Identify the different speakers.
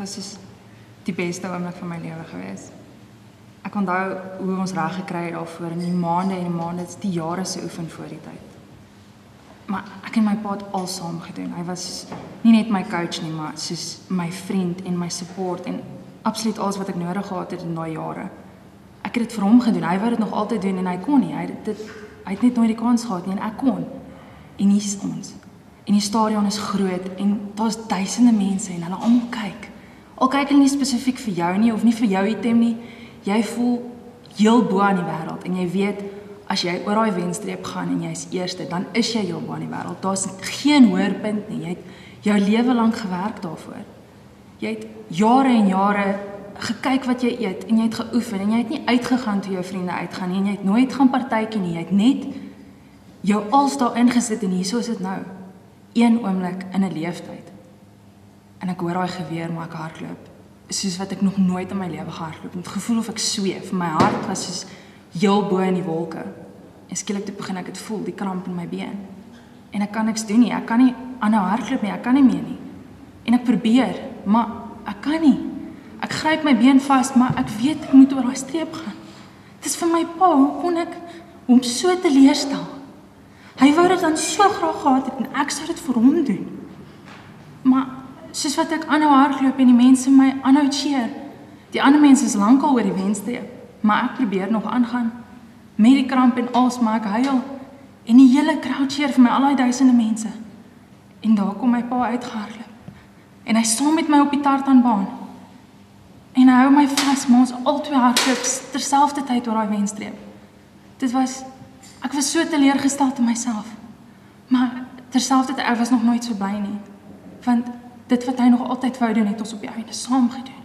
Speaker 1: was soos die beste oomblik van my lewe gewees. Ek onthou hoe ons reg gekry het daarvoor in die maande, die jare se oefen voor die tyd. Maar ek en my pa het al saam gedoen. Hy was nie net my coach nie, maar soos my vriend en my support en absoluut alles wat ek nodig gehad het in daai jare. Ek het dit vir hom gedoen. Hy wou dit nog altyd doen en hy kon nie. Hy het net nooit die kans gehad nie en ek kon. En hier is ons. En die stadion is groot en daar's duisende mense en hulle almal kyk. Al kyk hulle nie spesifiek vir jou nie of nie vir jou item nie. Jy voel heel bo aan die wêreld en jy weet as jy oor daai wenstreep gaan en jy's eerste, dan is jy heel bo aan die wêreld. Daar's geen hoërpunt nie. Jy het jou lewe lank gewerk daarvoor. Jy het jare en jare gekyk wat jy eet en jy het geoefen en jy het nie uitgegaan toe jou vriende uitgaan nie en jy het nooit gaan partytjie nie. Jy het net jou als daar ingesit en hierso is dit nou. Een oomblik in 'n leeftyd. En ek hoor daai geweer maar ek hardloop. Soos wat ek nog nooit in my lewe gehardloop het. Het gevoel of ek sweef. My hart was soos heel bo in die wolke. En skielik toe begin ek dit voel, die kramp in my been. En ek kan niks doen nie. Ek kan nie aanhou hardloop nie. Ek kan nie meer nie. En ek probeer, maar ek kan nie. Ek gryp my been vas, maar ek weet ek moet oor daai streep gaan. Dit is vir my pa, hoe kon ek hom so teleurstel? Hy wou dit dan so graag gehad het en ek sou dit vir hom doen. Maar soos wat ek aanhou hardloop en die mense my aanhou cheer. Die ander mense is lankal oor die wenstreep, maar ek probeer nog aangaan. Met die kramp en als, maar ek huil. En die hele crowd cheer vir my, al die duisende mense. En daar kom my pa uitgehardloop. En hy staan met my op die tartanbaan. En hy hou my vas, maar ons albei hardloop terselfdertyd oor daai wenstreep. Ek was so teleurgesteld in myself. Maar terselfdertyd, ek was nog nooit so bly nie. Want dit wat hy nog altyd wou doen, het ons op die einde saam gedoen.